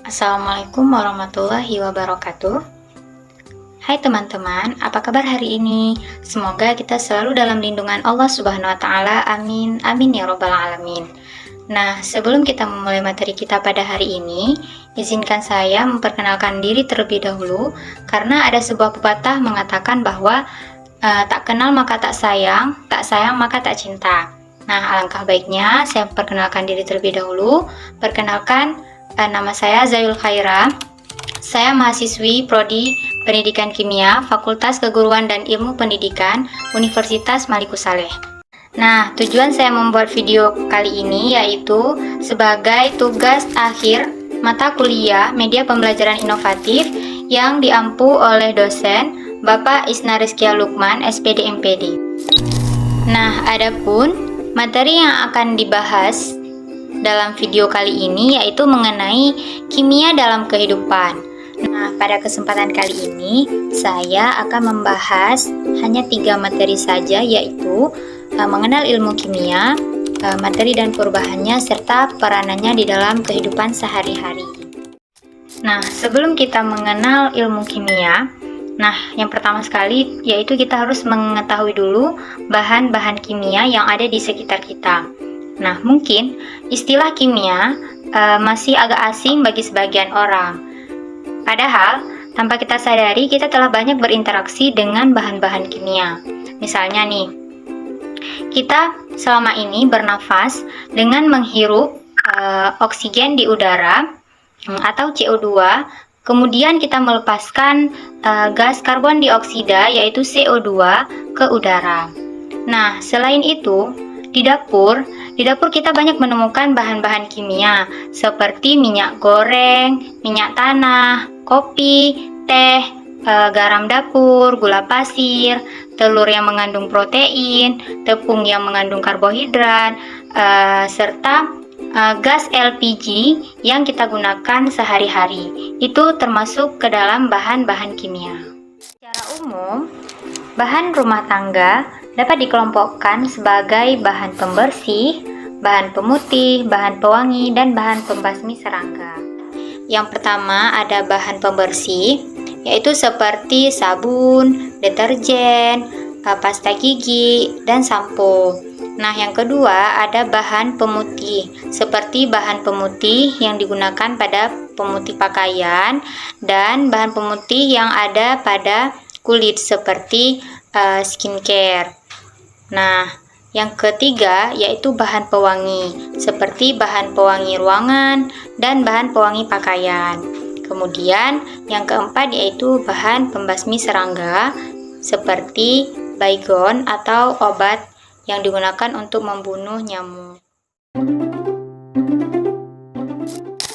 Assalamualaikum warahmatullahi wabarakatuh. Hai teman-teman, apa kabar hari ini? Semoga kita selalu dalam lindungan Allah Subhanahu wa Ta'ala. Amin, amin ya Robbal 'Alamin. Nah, sebelum kita memulai materi kita pada hari ini, izinkan saya memperkenalkan diri terlebih dahulu, karena ada sebuah pepatah mengatakan bahwa tak kenal maka tak sayang maka tak cinta. Nah, alangkah baiknya saya memperkenalkan diri terlebih dahulu. Perkenalkan, nama saya Zayul Khaira. Saya mahasiswi Prodi Pendidikan Kimia, Fakultas Keguruan dan Ilmu Pendidikan, Universitas Malikus Saleh. Nah, tujuan saya membuat video kali ini yaitu sebagai tugas akhir mata kuliah Media Pembelajaran Inovatif yang diampu oleh dosen Bapak Isna Rizkia Lukman, SPD MPD. Nah, adapun materi yang akan dibahas dalam video kali ini yaitu mengenai kimia dalam kehidupan. Nah, pada kesempatan kali ini saya akan membahas hanya 3 materi saja, yaitu mengenal ilmu kimia, materi dan perubahannya, serta peranannya di dalam kehidupan sehari-hari. Nah, sebelum kita mengenal ilmu kimia, yang pertama sekali yaitu kita harus mengetahui dulu bahan-bahan kimia yang ada di sekitar kita. Nah, mungkin istilah kimia masih agak asing bagi sebagian orang. Padahal, tanpa kita sadari, kita telah banyak berinteraksi dengan bahan-bahan kimia. Misalnya nih, kita selama ini bernafas dengan menghirup oksigen di udara atau CO2, kemudian kita melepaskan gas karbon dioksida yaitu CO2 ke udara. Nah, selain itu, di dapur kita banyak menemukan bahan-bahan kimia seperti minyak goreng, minyak tanah, kopi, teh, garam dapur, gula pasir, telur yang mengandung protein, tepung yang mengandung karbohidrat, serta gas LPG yang kita gunakan sehari-hari. Itu termasuk ke dalam bahan-bahan kimia. Secara umum, bahan rumah tangga dapat dikelompokkan sebagai bahan pembersih, bahan pemutih, bahan pewangi, dan bahan pembasmi serangga. Yang pertama ada bahan pembersih, yaitu seperti sabun, deterjen, pasta gigi, dan sampo. Nah, yang kedua ada bahan pemutih, seperti bahan pemutih yang digunakan pada pemutih pakaian, dan bahan pemutih yang ada pada kulit seperti skincare. Nah, yang ketiga yaitu bahan pewangi, seperti bahan pewangi ruangan dan bahan pewangi pakaian. Kemudian yang keempat yaitu bahan pembasmi serangga, seperti baygon atau obat yang digunakan untuk membunuh nyamuk.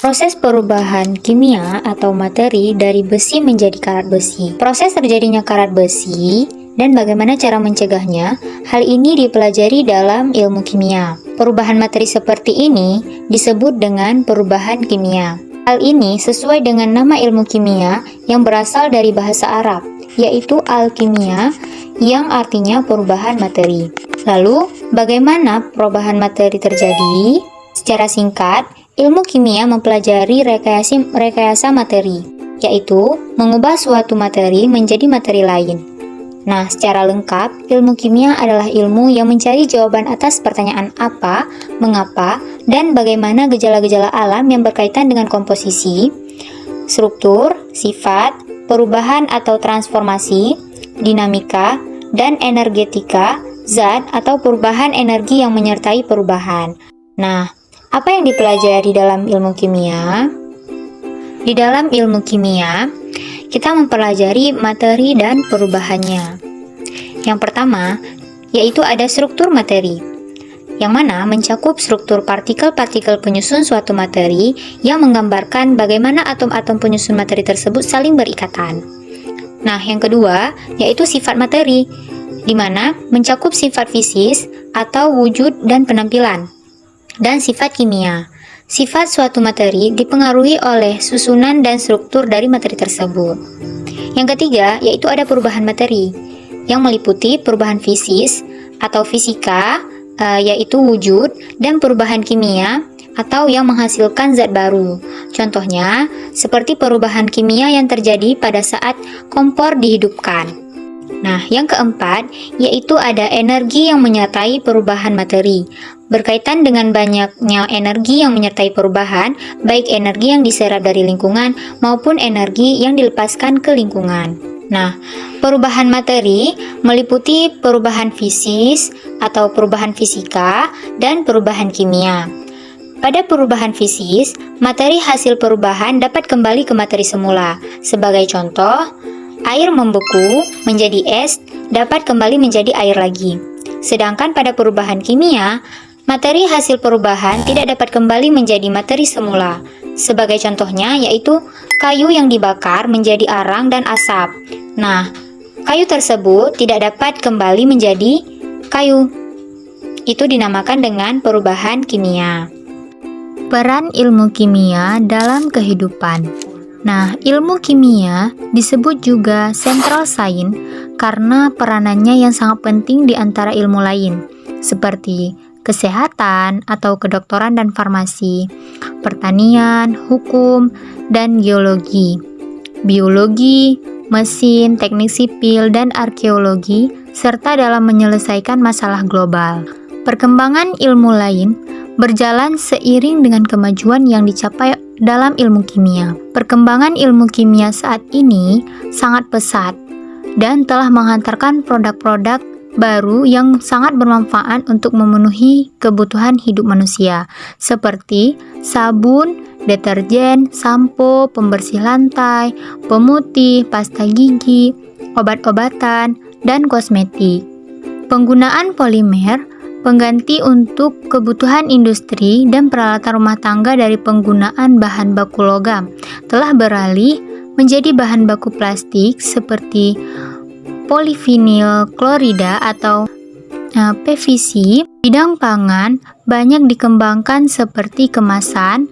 Proses perubahan kimia atau materi dari besi menjadi karat besi. Proses terjadinya karat besi dan bagaimana cara mencegahnya, hal ini dipelajari dalam ilmu kimia. Perubahan materi seperti ini disebut dengan perubahan kimia. Hal ini sesuai dengan nama ilmu kimia yang berasal dari bahasa Arab, yaitu alkimia, yang artinya perubahan materi. Lalu, bagaimana perubahan materi terjadi? Secara singkat, ilmu kimia mempelajari rekayasa materi, yaitu mengubah suatu materi menjadi materi lain. Nah, secara lengkap, ilmu kimia adalah ilmu yang mencari jawaban atas pertanyaan apa, mengapa, dan bagaimana gejala-gejala alam yang berkaitan dengan komposisi, struktur, sifat, perubahan atau transformasi, dinamika, dan energetika, zat atau perubahan energi yang menyertai perubahan. Nah, apa yang dipelajari dalam ilmu kimia? Di dalam ilmu kimia, kita mempelajari materi dan perubahannya. Yang pertama, yaitu ada struktur materi, yang mana mencakup struktur partikel-partikel penyusun suatu materi yang menggambarkan bagaimana atom-atom penyusun materi tersebut saling berikatan. Nah, yang kedua, yaitu sifat materi, di mana mencakup sifat fisis atau wujud dan penampilan, dan sifat kimia. Sifat suatu materi dipengaruhi oleh susunan dan struktur dari materi tersebut. Yang ketiga, yaitu ada perubahan materi, yang meliputi perubahan fisis atau fisika, yaitu wujud, dan perubahan kimia atau yang menghasilkan zat baru. Contohnya, seperti perubahan kimia yang terjadi pada saat kompor dihidupkan. Nah, yang keempat, yaitu ada energi yang menyertai perubahan materi. Berkaitan dengan banyaknya energi yang menyertai perubahan, baik energi yang diserap dari lingkungan maupun energi yang dilepaskan ke lingkungan. Nah, perubahan materi meliputi perubahan fisis atau perubahan fisika dan perubahan kimia. Pada perubahan fisis, materi hasil perubahan dapat kembali ke materi semula. Sebagai contoh, air membeku menjadi es dapat kembali menjadi air lagi. Sedangkan pada perubahan kimia, materi hasil perubahan tidak dapat kembali menjadi materi semula. Sebagai contohnya yaitu kayu yang dibakar menjadi arang dan asap. Nah, kayu tersebut tidak dapat kembali menjadi kayu. Itu dinamakan dengan perubahan kimia. Peran ilmu kimia dalam kehidupan. Nah, ilmu kimia disebut juga central science karena peranannya yang sangat penting di antara ilmu lain, seperti kesehatan atau kedokteran dan farmasi, pertanian, hukum, dan geologi, biologi, mesin, teknik sipil, dan arkeologi, serta dalam menyelesaikan masalah global. Perkembangan ilmu lain berjalan seiring dengan kemajuan yang dicapai dalam ilmu kimia. Perkembangan ilmu kimia saat ini sangat pesat dan telah menghantarkan produk-produk baru yang sangat bermanfaat untuk memenuhi kebutuhan hidup manusia, seperti sabun, deterjen, sampo, pembersih lantai, pemutih, pasta gigi, obat-obatan, dan kosmetik. Penggunaan polimer pengganti untuk kebutuhan industri dan peralatan rumah tangga dari penggunaan bahan baku logam telah beralih menjadi bahan baku plastik seperti polivinil klorida atau PVC. Bidang pangan banyak dikembangkan seperti kemasan,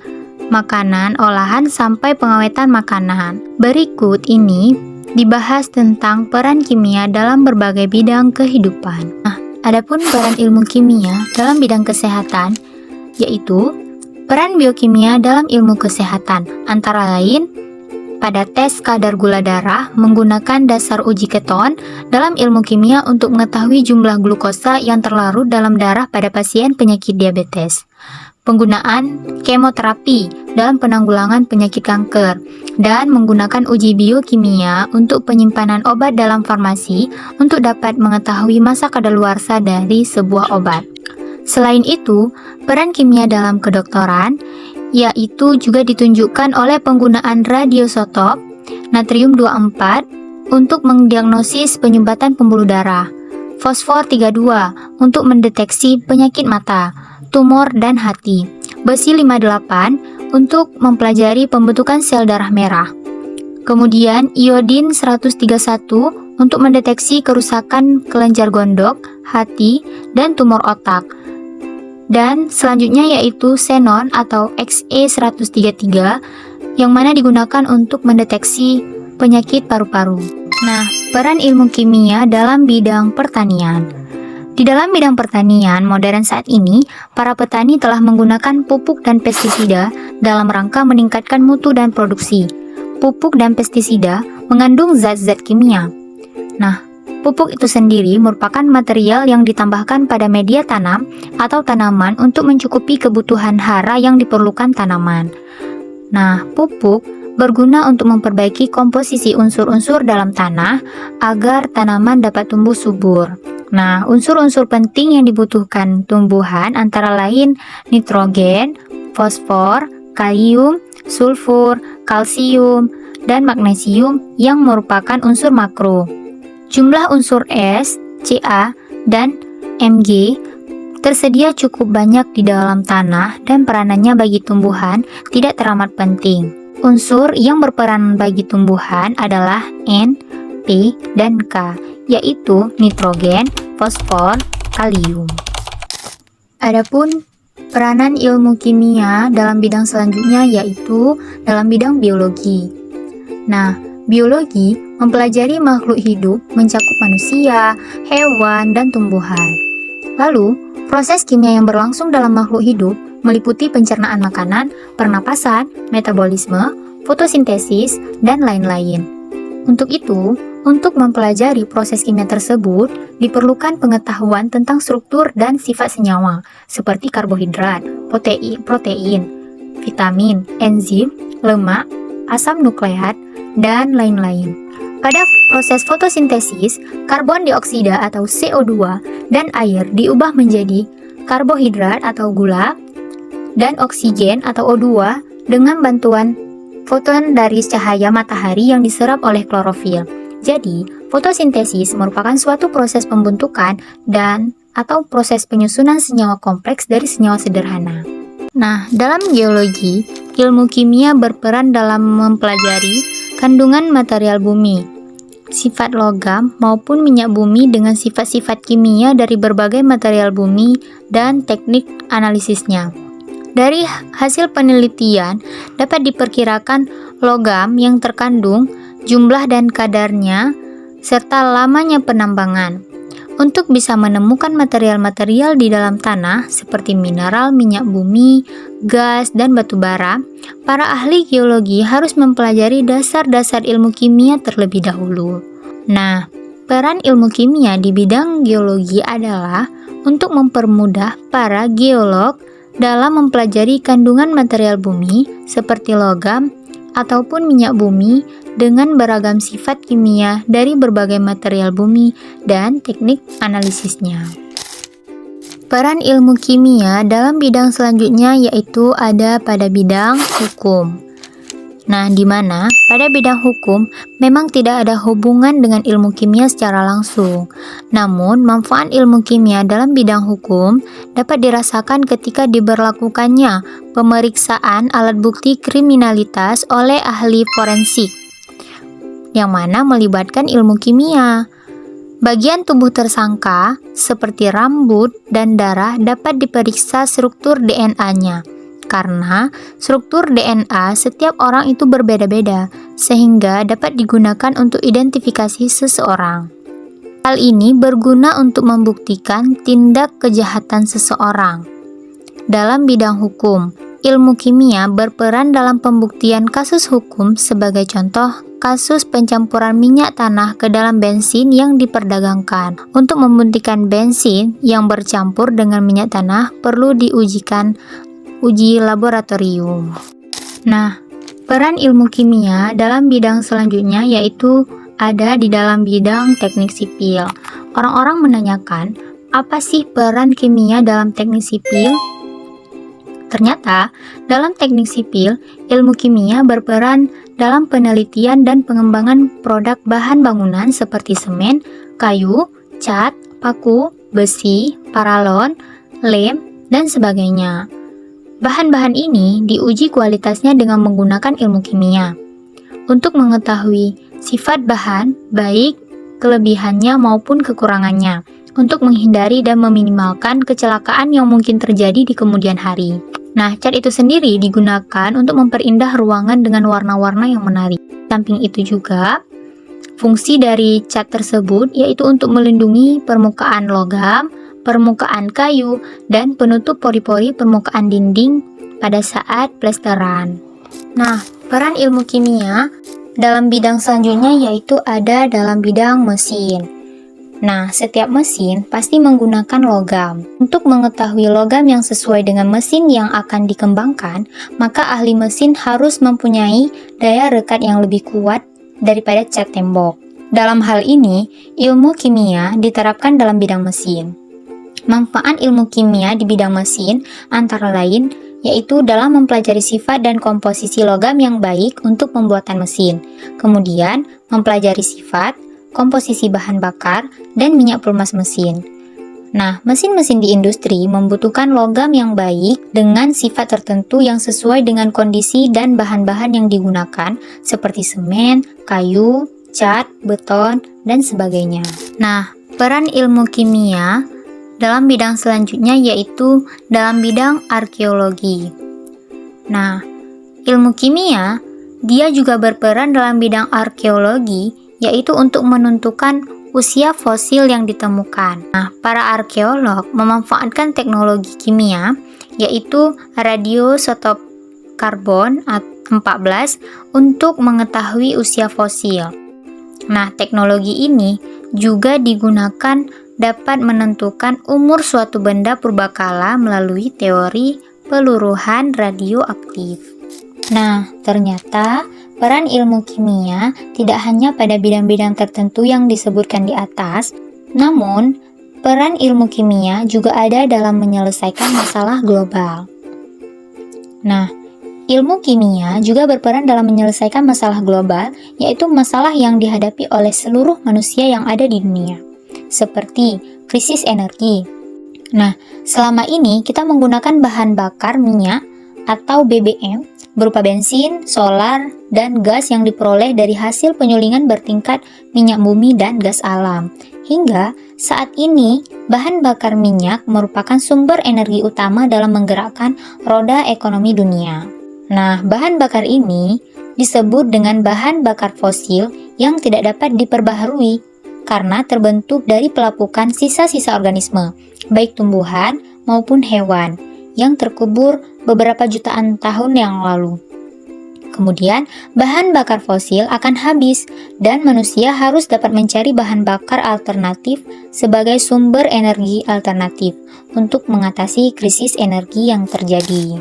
makanan, olahan, sampai pengawetan makanan. Berikut ini dibahas tentang peran kimia dalam berbagai bidang kehidupan. Adapun peran ilmu kimia dalam bidang kesehatan, yaitu peran biokimia dalam ilmu kesehatan, antara lain pada tes kadar gula darah menggunakan dasar uji keton dalam ilmu kimia untuk mengetahui jumlah glukosa yang terlarut dalam darah pada pasien penyakit diabetes. Penggunaan kemoterapi dalam penanggulangan penyakit kanker, dan menggunakan uji biokimia untuk penyimpanan obat dalam farmasi untuk dapat mengetahui masa kadaluarsa dari sebuah obat. Selain itu, peran kimia dalam kedokteran yaitu juga ditunjukkan oleh penggunaan radiosotop natrium 24 untuk mendiagnosis penyumbatan pembuluh darah, fosfor 32 untuk mendeteksi penyakit mata, tumor dan hati, besi 58 untuk mempelajari pembentukan sel darah merah. Kemudian iodin 131 untuk mendeteksi kerusakan kelenjar gondok, hati, dan tumor otak. Dan selanjutnya yaitu xenon atau Xe133 yang mana digunakan untuk mendeteksi penyakit paru-paru. Nah, peran ilmu kimia dalam bidang pertanian. Di dalam bidang pertanian modern saat ini, para petani telah menggunakan pupuk dan pestisida dalam rangka meningkatkan mutu dan produksi. Pupuk dan pestisida mengandung zat-zat kimia. Nah, pupuk itu sendiri merupakan material yang ditambahkan pada media tanam atau tanaman untuk mencukupi kebutuhan hara yang diperlukan tanaman. Nah, pupuk berguna untuk memperbaiki komposisi unsur-unsur dalam tanah agar tanaman dapat tumbuh subur. Nah, unsur-unsur penting yang dibutuhkan tumbuhan antara lain nitrogen, fosfor, kalium, sulfur, kalsium, dan magnesium yang merupakan unsur makro. Jumlah unsur S, Ca, dan Mg tersedia cukup banyak di dalam tanah dan peranannya bagi tumbuhan tidak teramat penting. Unsur yang berperan bagi tumbuhan adalah N, P, dan K, yaitu nitrogen, fosfor, kalium. Adapun peranan ilmu kimia dalam bidang selanjutnya yaitu dalam bidang biologi. Nah, biologi mempelajari makhluk hidup mencakup manusia, hewan, dan tumbuhan. Lalu, proses kimia yang berlangsung dalam makhluk hidup meliputi pencernaan makanan, pernapasan, metabolisme, fotosintesis, dan lain-lain. Untuk itu, untuk mempelajari proses kimia tersebut, diperlukan pengetahuan tentang struktur dan sifat senyawa, seperti karbohidrat, protein, vitamin, enzim, lemak, asam nukleat, dan lain-lain. Pada proses fotosintesis, karbon dioksida atau CO2 dan air diubah menjadi karbohidrat atau gula, dan oksigen atau O2 dengan bantuan foton dari cahaya matahari yang diserap oleh klorofil. Jadi, fotosintesis merupakan suatu proses pembentukan dan atau proses penyusunan senyawa kompleks dari senyawa sederhana. Nah, dalam geologi, ilmu kimia berperan dalam mempelajari kandungan material bumi, sifat logam maupun minyak bumi dengan sifat-sifat kimia dari berbagai material bumi dan teknik analisisnya. Dari hasil penelitian dapat diperkirakan logam yang terkandung, jumlah dan kadarnya, serta lamanya penambangan. Untuk bisa menemukan material-material di dalam tanah seperti mineral, minyak bumi, gas, dan batu bara, para ahli geologi harus mempelajari dasar-dasar ilmu kimia terlebih dahulu. Nah, peran ilmu kimia di bidang geologi adalah untuk mempermudah para geolog dalam mempelajari kandungan material bumi seperti logam ataupun minyak bumi dengan beragam sifat kimia dari berbagai material bumi dan teknik analisisnya. Peran ilmu kimia dalam bidang selanjutnya yaitu ada pada bidang hukum. Nah, di mana pada bidang hukum memang tidak ada hubungan dengan ilmu kimia secara langsung. Namun, manfaat ilmu kimia dalam bidang hukum dapat dirasakan ketika diberlakukannya pemeriksaan alat bukti kriminalitas oleh ahli forensik, yang mana melibatkan ilmu kimia. Bagian tubuh tersangka, seperti rambut dan darah, dapat diperiksa struktur DNA-nya. Karena struktur DNA setiap orang itu berbeda-beda, sehingga dapat digunakan untuk identifikasi seseorang. Hal ini berguna untuk membuktikan tindak kejahatan seseorang. Dalam bidang hukum, ilmu kimia berperan dalam pembuktian kasus hukum sebagai contoh kasus pencampuran minyak tanah ke dalam bensin yang diperdagangkan. Untuk membuktikan bensin yang bercampur dengan minyak tanah perlu diujikan uji laboratorium. Nah, peran ilmu kimia dalam bidang selanjutnya yaitu ada di dalam bidang teknik sipil. Orang-orang menanyakan, apa sih peran kimia dalam teknik sipil? Ternyata, dalam teknik sipil, ilmu kimia berperan dalam penelitian dan pengembangan produk bahan bangunan seperti semen, kayu, cat, paku, besi, paralon, lem, dan sebagainya. Bahan-bahan ini diuji kualitasnya dengan menggunakan ilmu kimia untuk mengetahui sifat bahan, baik kelebihannya maupun kekurangannya, untuk menghindari dan meminimalkan kecelakaan yang mungkin terjadi di kemudian hari. Nah, cat itu sendiri digunakan untuk memperindah ruangan dengan warna-warna yang menarik. Samping itu juga, fungsi dari cat tersebut yaitu untuk melindungi permukaan logam, permukaan kayu, dan penutup pori-pori permukaan dinding pada saat plesteran. Nah, peran ilmu kimia dalam bidang selanjutnya yaitu ada dalam bidang mesin. Nah, setiap mesin pasti menggunakan logam. Untuk mengetahui logam yang sesuai dengan mesin yang akan dikembangkan, maka ahli mesin harus mempunyai daya rekat yang lebih kuat daripada cat tembok. Dalam hal ini, ilmu kimia diterapkan dalam bidang mesin. Manfaat ilmu kimia di bidang mesin antara lain yaitu dalam mempelajari sifat dan komposisi logam yang baik untuk pembuatan mesin. Kemudian, mempelajari sifat, komposisi bahan bakar, dan minyak pelumas mesin. Nah, mesin-mesin di industri membutuhkan logam yang baik dengan sifat tertentu yang sesuai dengan kondisi dan bahan-bahan yang digunakan seperti semen, kayu, cat, beton, dan sebagainya. Nah, peran ilmu kimia dalam bidang selanjutnya yaitu dalam bidang arkeologi. Nah, ilmu kimia dia juga berperan dalam bidang arkeologi yaitu untuk menentukan usia fosil yang ditemukan. Nah, para arkeolog memanfaatkan teknologi kimia yaitu radiosotop karbon 14 untuk mengetahui usia fosil. Nah, teknologi ini juga digunakan dapat menentukan umur suatu benda purbakala melalui teori peluruhan radioaktif. Nah, ternyata peran ilmu kimia tidak hanya pada bidang-bidang tertentu yang disebutkan di atas, namun peran ilmu kimia juga ada dalam menyelesaikan masalah global. Nah, ilmu kimia juga berperan dalam menyelesaikan masalah global, yaitu masalah yang dihadapi oleh seluruh manusia yang ada di dunia, seperti krisis energi. Nah, selama ini kita menggunakan bahan bakar minyak atau BBM berupa bensin, solar, dan gas yang diperoleh dari hasil penyulingan bertingkat minyak bumi dan gas alam. Hingga saat ini, bahan bakar minyak merupakan sumber energi utama dalam menggerakkan roda ekonomi dunia. Nah, bahan bakar ini disebut dengan bahan bakar fosil yang tidak dapat diperbaharui karena terbentuk dari pelapukan sisa-sisa organisme, baik tumbuhan maupun hewan, yang terkubur beberapa jutaan tahun yang lalu. Kemudian, bahan bakar fosil akan habis dan manusia harus dapat mencari bahan bakar alternatif sebagai sumber energi alternatif untuk mengatasi krisis energi yang terjadi.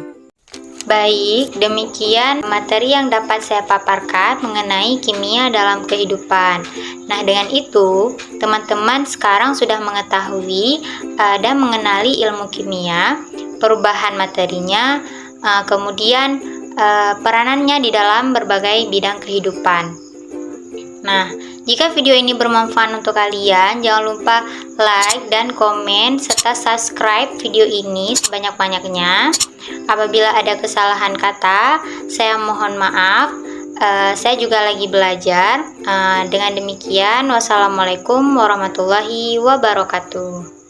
Baik, demikian materi yang dapat saya paparkan mengenai kimia dalam kehidupan. Nah, dengan itu, teman-teman sekarang sudah mengetahui dan mengenali ilmu kimia, perubahan materinya, kemudian peranannya di dalam berbagai bidang kehidupan. Nah, jika video ini bermanfaat untuk kalian, jangan lupa like dan komen serta subscribe video ini sebanyak-banyaknya. Apabila ada kesalahan kata, saya mohon maaf. Saya juga lagi belajar. Dengan demikian, wassalamualaikum warahmatullahi wabarakatuh.